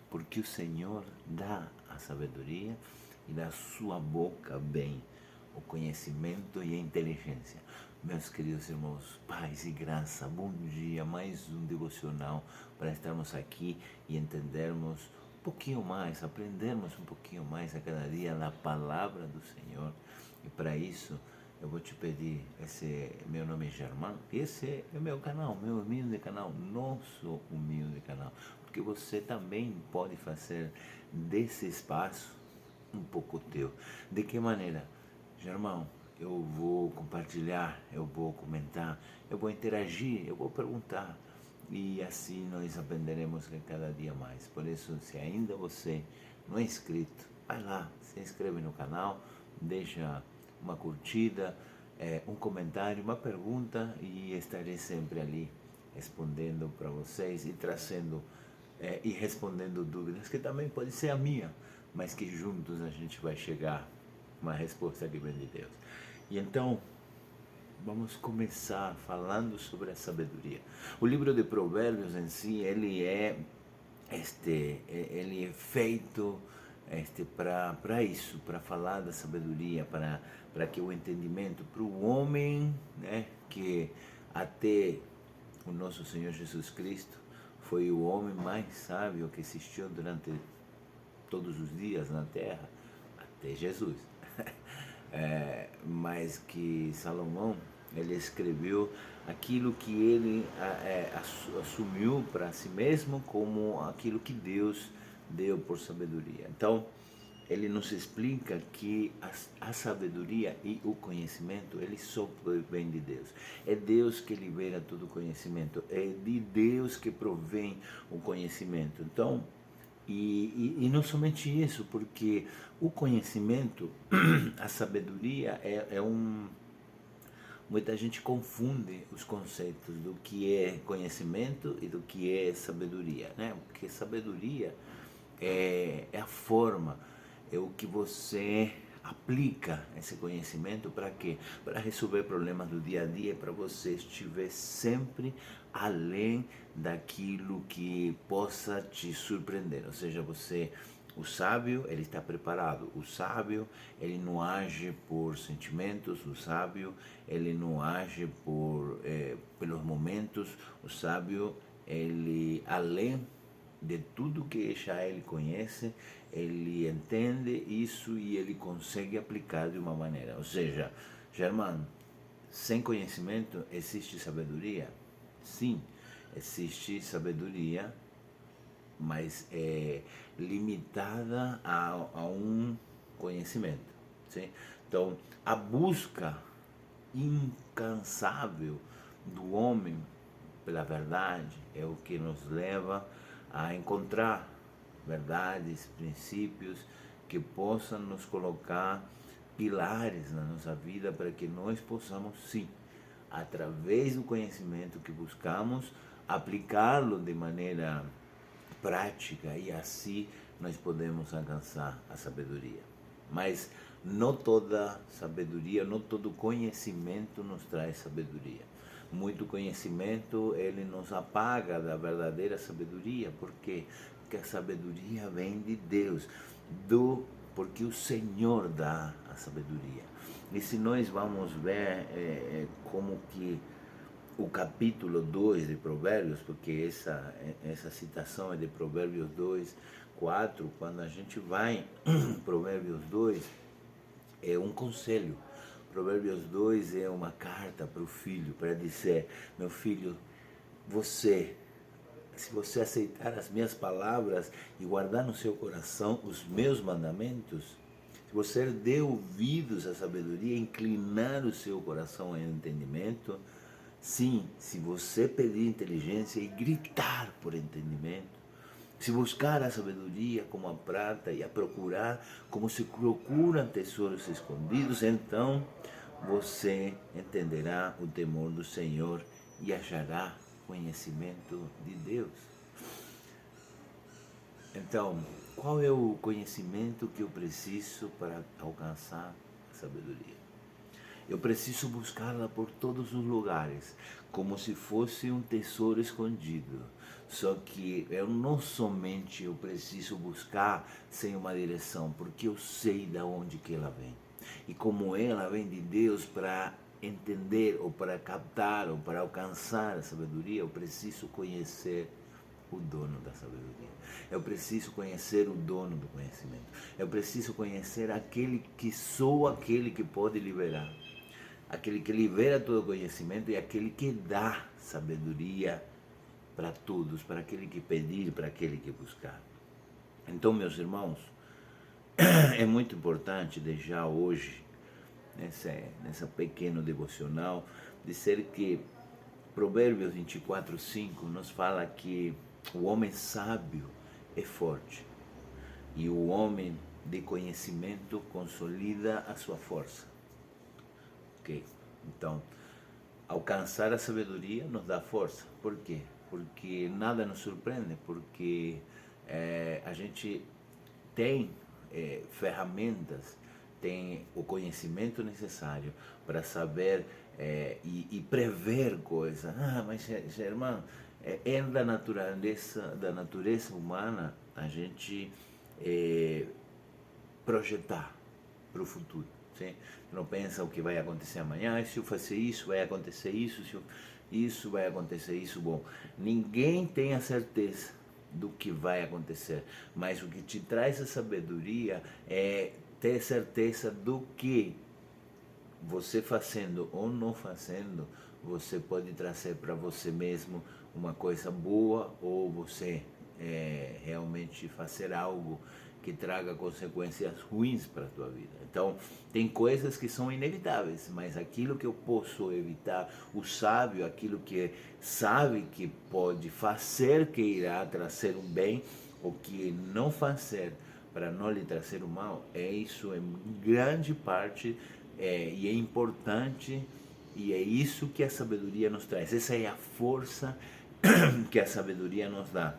porque o Senhor dá a sabedoria e da sua boca vem o conhecimento e a inteligência. Meus queridos irmãos, paz e graça, bom dia, mais um devocional para estarmos aqui e entendermos um pouquinho mais, aprendermos um pouquinho mais a cada dia da palavra do Senhor. E para isso eu vou te pedir, meu nome é Germán, esse é o meu canal, meu humilde canal, nosso humilde canal, porque você também pode fazer desse espaço um pouco teu. De que maneira? Germão, eu vou compartilhar, eu vou comentar, eu vou interagir, eu vou perguntar. E assim nós aprenderemos cada dia mais. Por isso, se ainda você não é inscrito, vai lá, se inscreve no canal, deixa uma curtida, um comentário, uma pergunta e estarei sempre ali respondendo para vocês e trazendo e respondendo dúvidas que também pode ser a minha, mas que juntos a gente vai chegar uma resposta que vem de Deus. E então, vamos começar falando sobre a sabedoria. O livro de Provérbios em si, ele é feito para isso, para falar da sabedoria, para que o entendimento, para o homem, né, que até o nosso Senhor Jesus Cristo foi o homem mais sábio que existiu durante todos os dias na terra, até Jesus. Mas que Salomão, ele escreveu aquilo que ele assumiu para si mesmo como aquilo que Deus deu por sabedoria. Então, ele nos explica que a sabedoria e o conhecimento, ele só vem de Deus. É Deus que libera todo o conhecimento, é de Deus que provém o conhecimento. Então, e não somente isso, porque o conhecimento, a sabedoria muita gente confunde os conceitos do que é conhecimento e do que é sabedoria, né? Porque sabedoria é a forma, é o que você aplica esse conhecimento para quê? Para resolver problemas do dia a dia, para você estiver sempre além daquilo que possa te surpreender. Ou seja, o sábio, ele está preparado. O sábio, ele não age por sentimentos. O sábio, ele não age pelos momentos. O sábio, ele, além de tudo que já ele conhece, ele entende isso e ele consegue aplicar de uma maneira. Ou seja, Germano, sem conhecimento existe sabedoria? Sim, existe sabedoria, mas é limitada a um conhecimento. Sim? Então, a busca incansável do homem pela verdade é o que nos leva a encontrar verdades, princípios que possam nos colocar pilares na nossa vida para que nós possamos, sim, através do conhecimento que buscamos, aplicá-lo de maneira prática e assim nós podemos alcançar a sabedoria. Mas não toda sabedoria, não todo conhecimento nos traz sabedoria. Muito conhecimento, ele nos apaga da verdadeira sabedoria. Por quê? Porque a sabedoria vem de Deus, porque o Senhor dá a sabedoria. E se nós vamos ver como que o capítulo 2 de Provérbios, porque essa citação é de Provérbios 2, 4, quando a gente vai em Provérbios 2, é um conselho. Provérbios 2 é uma carta para o filho, para dizer, meu filho, se você aceitar as minhas palavras e guardar no seu coração os meus mandamentos, se você der ouvidos à sabedoria, inclinar o seu coração ao entendimento, sim, se você pedir inteligência e gritar por entendimento, se buscar a sabedoria como a prata e a procurar como se procuram tesouros escondidos, então você entenderá o temor do Senhor e achará conhecimento de Deus. Então, qual é o conhecimento que eu preciso para alcançar a sabedoria? Eu preciso buscá-la por todos os lugares, como se fosse um tesouro escondido. Só que eu não somente eu preciso buscar sem uma direção, porque eu sei de onde que ela vem. E como ela vem de Deus, para entender ou para captar ou para alcançar a sabedoria, eu preciso conhecer o dono da sabedoria. Eu preciso conhecer o dono do conhecimento. Eu preciso conhecer aquele que pode liberar. Aquele que libera todo conhecimento e aquele que dá sabedoria para todos, para aquele que pedir, para aquele que buscar. Então, meus irmãos, é muito importante deixar hoje, nessa pequeno devocional, dizer que Provérbios 24:5 nos fala que o homem sábio é forte e o homem de conhecimento consolida a sua força. Ok? Então, alcançar a sabedoria nos dá força. Por quê? Porque nada nos surpreende, porque a gente tem ferramentas, tem o conhecimento necessário para saber e prever coisas. Mas, irmão, é da natureza humana a gente projetar para o futuro. Sim? Não pensa o que vai acontecer amanhã, se eu fazer isso, vai acontecer isso, se eu, isso vai acontecer isso. Bom, ninguém tem a certeza do que vai acontecer, mas o que te traz a sabedoria é ter certeza do que você fazendo ou não fazendo, você pode trazer para você mesmo uma coisa boa, ou você realmente fazer algo que traga consequências ruins para a tua vida. Então, tem coisas que são inevitáveis, mas aquilo que eu posso evitar, o sábio, aquilo que sabe que pode fazer que irá trazer um bem, o que não fazer para não lhe trazer o mal, isso em grande parte e é importante, e é isso que a sabedoria nos traz. Essa é a força que a sabedoria nos dá.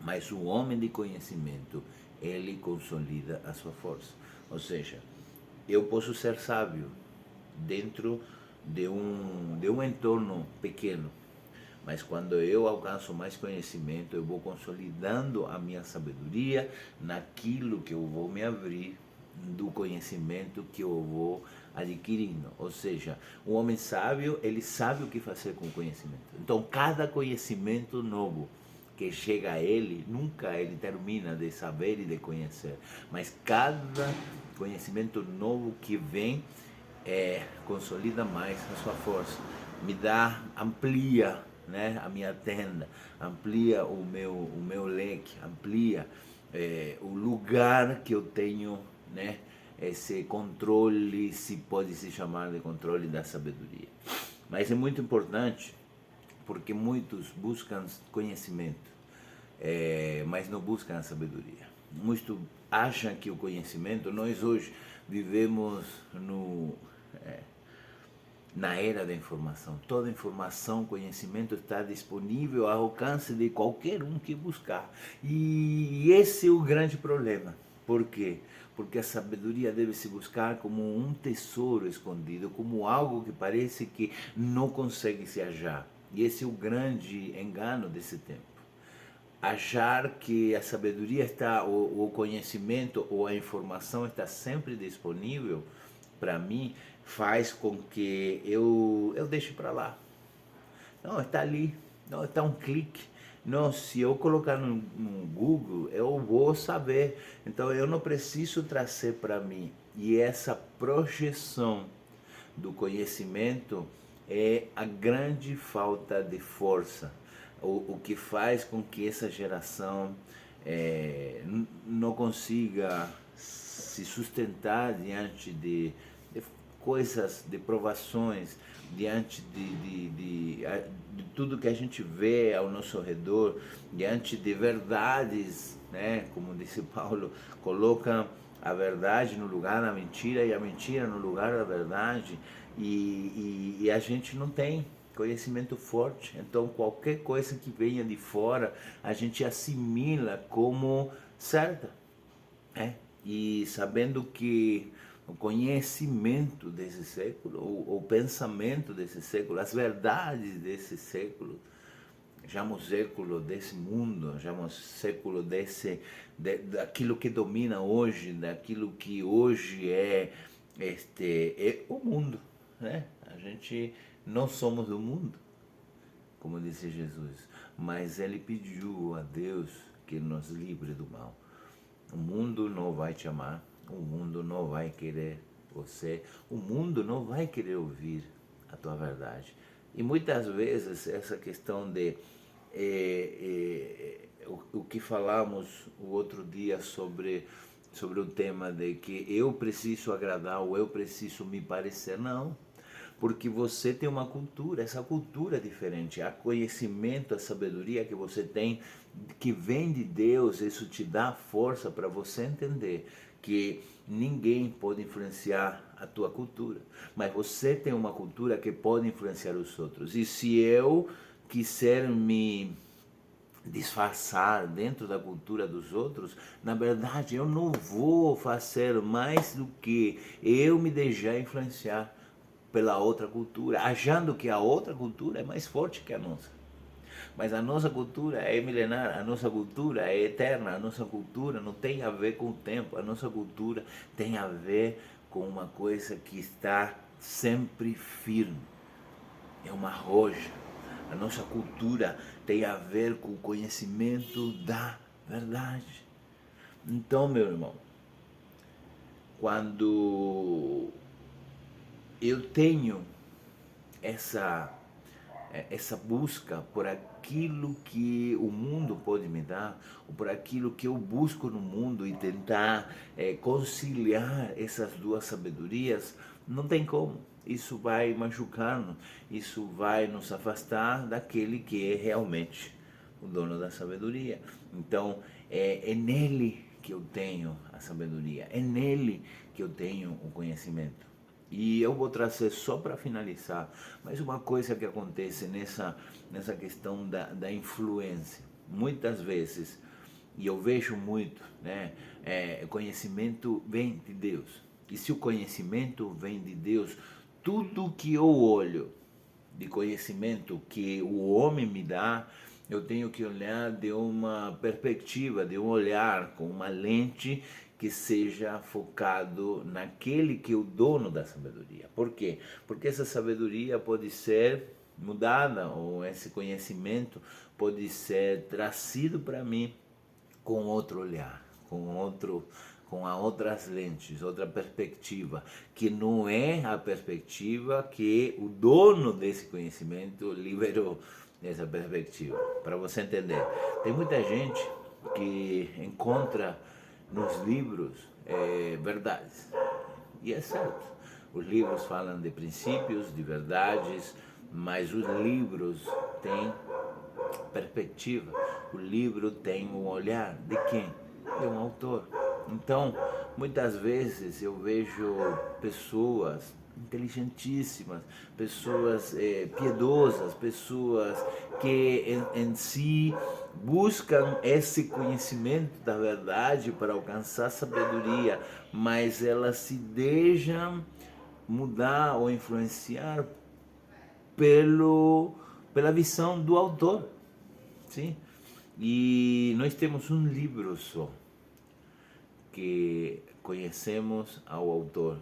Mas o homem de conhecimento, ele consolida a sua força. Ou seja, eu posso ser sábio dentro de um entorno pequeno, mas quando eu alcanço mais conhecimento, eu vou consolidando a minha sabedoria naquilo que eu vou me abrir, do conhecimento que eu vou adquirindo. Ou seja, o homem sábio, ele sabe o que fazer com o conhecimento. Então, cada conhecimento novo que chega a ele, nunca ele termina de saber e de conhecer, mas cada conhecimento novo que vem consolida mais a sua força, me dá, amplia, né, a minha tenda, amplia o meu leque, amplia o lugar que eu tenho, né, esse controle, se pode se chamar de controle da sabedoria. Mas é muito importante, porque muitos buscam conhecimento, mas não buscam a sabedoria. Muitos acham que o conhecimento, nós hoje vivemos na era da informação. Toda informação, conhecimento está disponível ao alcance de qualquer um que buscar. E esse é o grande problema. Por quê? Porque a sabedoria deve se buscar como um tesouro escondido, como algo que parece que não consegue se achar. E esse é o grande engano desse tempo. Achar que a sabedoria está, o conhecimento ou a informação está sempre disponível para mim, faz com que eu deixe para lá. Não, está ali, não, está um clique. Não, se eu colocar no Google, eu vou saber. Então eu não preciso trazer para mim. E essa projeção do conhecimento é a grande falta de força. O que faz com que essa geração não consiga se sustentar diante de coisas, de provações, diante de tudo que a gente vê ao nosso redor, diante de verdades, né? Como disse Paulo, colocam a verdade no lugar da mentira e a mentira no lugar da verdade, e a gente não tem conhecimento forte. Então qualquer coisa que venha de fora a gente assimila como certa, e sabendo que o conhecimento desse século, o pensamento desse século, as verdades desse século. Chamamos século desse mundo, chamamos século daquilo que domina hoje, daquilo que hoje é o mundo, né? A gente não somos do mundo, como disse Jesus, mas ele pediu a Deus que nos livre do mal. O mundo não vai te amar, o mundo não vai querer você, o mundo não vai querer ouvir a tua verdade. E muitas vezes essa questão de o que falamos o outro dia sobre o tema de que eu preciso agradar ou eu preciso me parecer, não. Porque você tem uma cultura, essa cultura é diferente. Há conhecimento, a sabedoria que você tem, que vem de Deus, isso te dá força para você entender que ninguém pode influenciar a tua cultura. Mas você tem uma cultura que pode influenciar os outros. E se eu quiser me disfarçar dentro da cultura dos outros, na verdade eu não vou fazer mais do que eu me deixar influenciar pela outra cultura, achando que a outra cultura é mais forte que a nossa. Mas a nossa cultura é milenar, a nossa cultura é eterna, a nossa cultura não tem a ver com o tempo, a nossa cultura tem a ver com uma coisa que está sempre firme, é uma rocha. A nossa cultura tem a ver com o conhecimento da verdade. Então, meu irmão, quando eu tenho essa busca por aquilo que o mundo pode me dar, ou por aquilo que eu busco no mundo e tentar conciliar essas duas sabedorias, não tem como. Isso vai machucar-nos, isso vai nos afastar daquele que é realmente o dono da sabedoria. Então, é nele que eu tenho a sabedoria, é nele que eu tenho o conhecimento. E eu vou trazer só para finalizar, mais uma coisa que acontece nessa questão da influência. Muitas vezes, e eu vejo muito, né, conhecimento vem de Deus. E se o conhecimento vem de Deus, tudo que eu olho de conhecimento que o homem me dá, eu tenho que olhar de uma perspectiva, de um olhar com uma lente que seja focado naquele que é o dono da sabedoria. Por quê? Porque essa sabedoria pode ser mudada, ou esse conhecimento pode ser trazido para mim com outro olhar, com outras lentes, outra perspectiva, que não é a perspectiva que o dono desse conhecimento liberou nessa perspectiva. Para você entender, tem muita gente que encontra nos livros verdades, e é certo. Os livros falam de princípios, de verdades, mas os livros têm perspectiva. O livro tem um olhar de quem? De um autor. Então, muitas vezes eu vejo pessoas inteligentíssimas, pessoas piedosas, pessoas que em si buscam esse conhecimento da verdade para alcançar sabedoria, mas elas se deixam mudar ou influenciar pela visão do autor. Sim? E nós temos um livro só que conhecemos ao autor,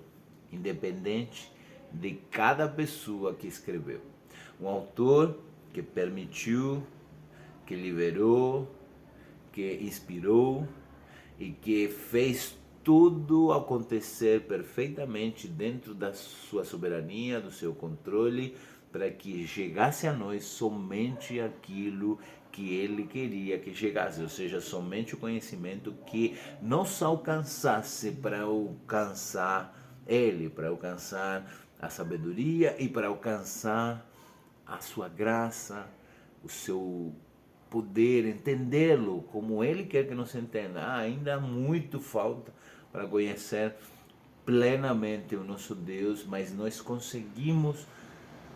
independente de cada pessoa que escreveu. Um autor que permitiu, que liberou, que inspirou e que fez tudo acontecer perfeitamente dentro da sua soberania, do seu controle, para que chegasse a nós somente aquilo que ele queria que chegasse, ou seja, somente o conhecimento que nos alcançasse para alcançar ele, para alcançar a sabedoria e para alcançar a sua graça, o seu poder, entendê-lo como ele quer que nos entenda. Ainda há muito falta para conhecer plenamente o nosso Deus, mas nós conseguimos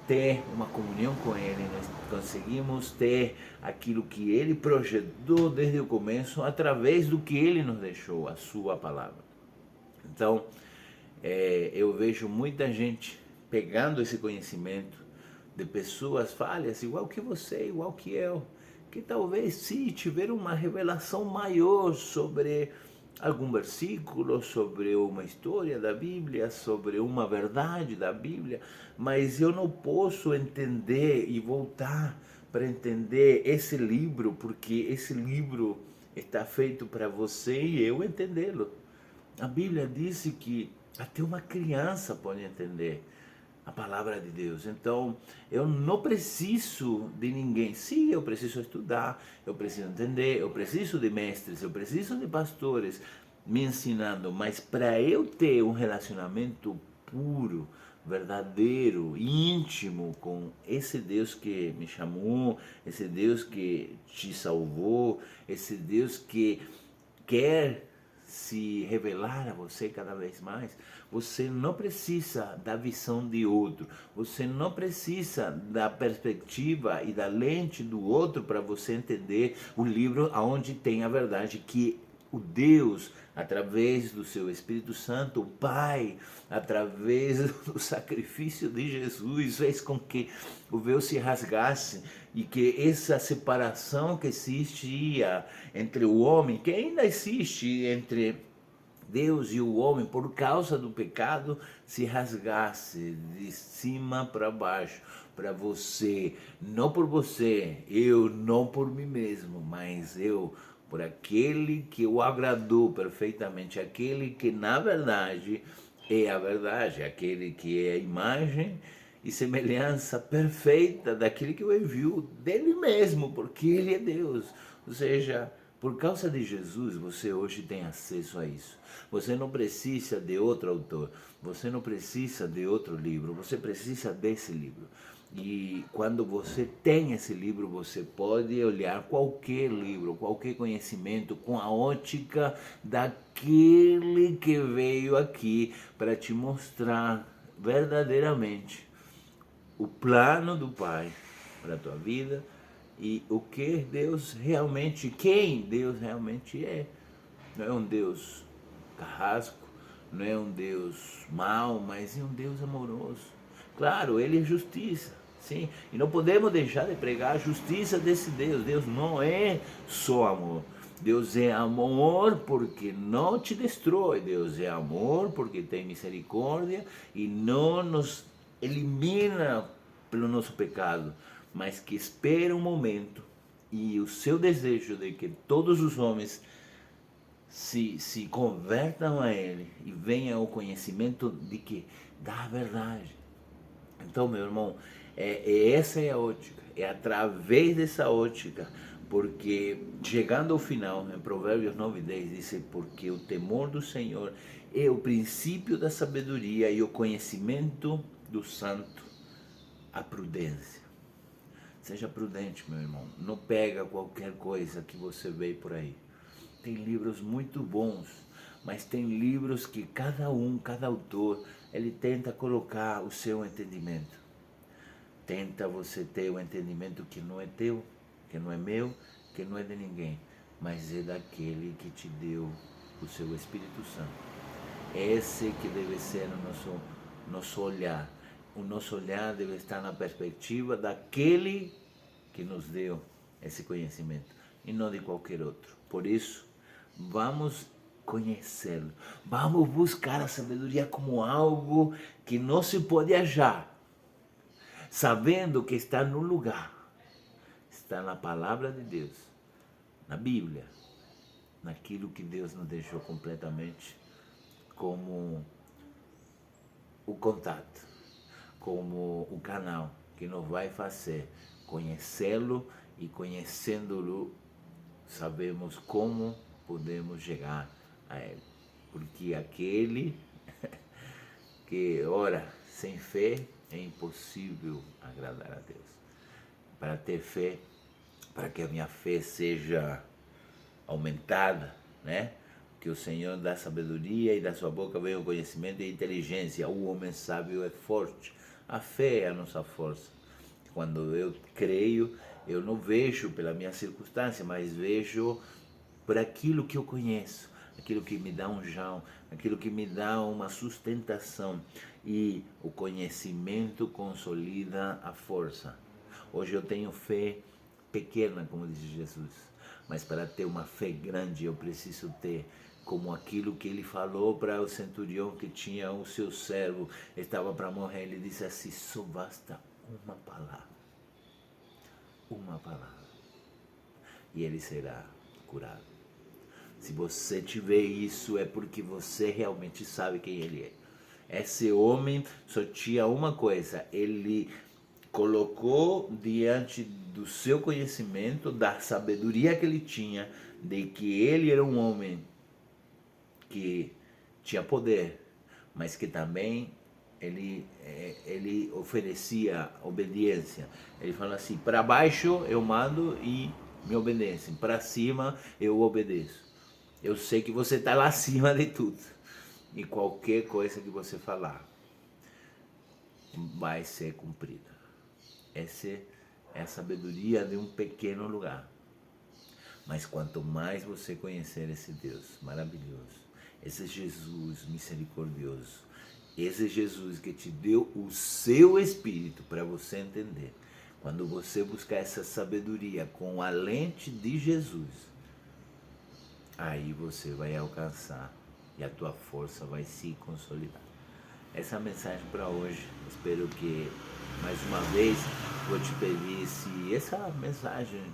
ter uma comunhão com Ele, nós conseguimos ter aquilo que Ele projetou desde o começo através do que Ele nos deixou, a Sua palavra. Então, Eu vejo muita gente pegando esse conhecimento de pessoas falhas, igual que você, igual que eu, que talvez sim tiveram uma revelação maior sobre algum versículo, sobre uma história da Bíblia, sobre uma verdade da Bíblia, mas eu não posso entender e voltar para entender esse livro, porque esse livro está feito para você e eu entendê-lo. A Bíblia disse que até uma criança pode entender a palavra de Deus. Então, eu não preciso de ninguém. Sim, eu preciso estudar, eu preciso entender, eu preciso de mestres, eu preciso de pastores me ensinando, mas para eu ter um relacionamento puro, verdadeiro, íntimo com esse Deus que me chamou, esse Deus que te salvou, esse Deus que quer se revelar a você cada vez mais, você não precisa da visão de outro, você não precisa da perspectiva e da lente do outro para você entender o livro onde tem a verdade, que o Deus, através do seu Espírito Santo, o Pai, através do sacrifício de Jesus, fez com que o véu se rasgasse e que essa separação que existia entre o homem, que ainda existe entre Deus e o homem por causa do pecado, se rasgasse de cima para baixo, para você, não por você, eu não por mim mesmo, mas eu por aquele que o agradou perfeitamente, aquele que na verdade é a verdade, aquele que é a imagem e semelhança perfeita daquele que o enviou dele mesmo, porque ele é Deus. Ou seja, por causa de Jesus, você hoje tem acesso a isso. Você não precisa de outro autor, você não precisa de outro livro, você precisa desse livro. E quando você tem esse livro, você pode olhar qualquer livro, qualquer conhecimento com a ótica daquele que veio aqui para te mostrar verdadeiramente o plano do Pai para a tua vida e o que Deus realmente, quem Deus realmente é. Não é um Deus carrasco, não é um Deus mau, mas é um Deus amoroso. Claro, Ele é justiça, sim, e não podemos deixar de pregar a justiça desse Deus. Deus não é só amor. Deus é amor porque não te destrói. Deus é amor porque tem misericórdia e não nos elimina pelo nosso pecado, mas que espera um momento e o seu desejo de que todos os homens se convertam a Ele e venham ao conhecimento de que da verdade. Então, meu irmão, essa é a ótica, é através dessa ótica, porque chegando ao final, em Provérbios 9:10, diz: porque o temor do Senhor é o princípio da sabedoria e o conhecimento do santo, a prudência. Seja prudente, meu irmão, não pega qualquer coisa que você vê por aí. Tem livros muito bons, mas tem livros que cada autor, ele tenta colocar o seu entendimento. Tenta você ter o entendimento que não é teu, que não é meu, que não é de ninguém, mas é daquele que te deu o seu Espírito Santo. Esse que deve ser o nosso olhar. O nosso olhar deve estar na perspectiva daquele que nos deu esse conhecimento e não de qualquer outro. Por isso, vamos conhecê-lo. Vamos buscar a sabedoria como algo que não se pode achar, sabendo que está no lugar. Está na palavra de Deus, na Bíblia, naquilo que Deus nos deixou completamente como o contato, como o canal que nos vai fazer conhecê-lo, e conhecendo-lo sabemos como podemos chegar a Ele. Porque aquele que ora sem fé é impossível agradar a Deus. Para ter fé, para que a minha fé seja aumentada, né? Que o Senhor dá sabedoria e da sua boca vem o conhecimento e a inteligência. O homem sábio é forte. A fé é a nossa força. Quando eu creio, eu não vejo pela minha circunstância, mas vejo por aquilo que eu conheço, aquilo que me dá um jão, aquilo que me dá uma sustentação. E o conhecimento consolida a força. Hoje eu tenho fé pequena, como diz Jesus, mas para ter uma fé grande eu preciso ter como aquilo que ele falou para o centurião que tinha o seu servo, estava para morrer. Ele disse assim: só basta uma palavra, e ele será curado. Se você tiver isso, é porque você realmente sabe quem ele é. Esse homem só tinha uma coisa: ele colocou diante do seu conhecimento, da sabedoria que ele tinha, de que ele era um homem que tinha poder, mas que também ele oferecia obediência. Ele fala assim: para baixo eu mando e me obedecem, para cima eu obedeço. Eu sei que você está lá acima de tudo, e qualquer coisa que você falar vai ser cumprida. Essa é a sabedoria de um pequeno lugar. Mas quanto mais você conhecer esse Deus maravilhoso, esse Jesus misericordioso, esse Jesus que te deu o seu Espírito para você entender, quando você buscar essa sabedoria com a lente de Jesus, aí você vai alcançar e a tua força vai se consolidar. Essa é a mensagem para hoje. Espero que, mais uma vez, vou te pedir se essa mensagem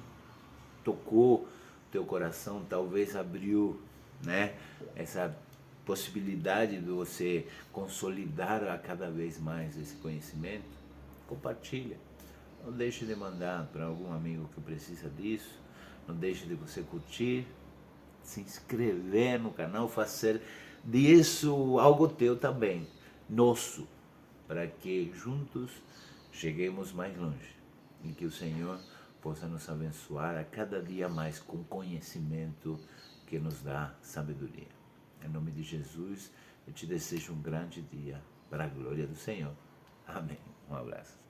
tocou teu coração, talvez abriu, né, essa possibilidade de você consolidar a cada vez mais esse conhecimento. Compartilha. Não deixe de mandar para algum amigo que precisa disso. Não deixe de você curtir, se inscrever no canal, fazer disso algo teu também, nosso, para que juntos cheguemos mais longe e que o Senhor possa nos abençoar a cada dia mais com conhecimento que nos dá sabedoria. Em nome de Jesus, eu te desejo um grande dia para a glória do Senhor. Amém. Um abraço.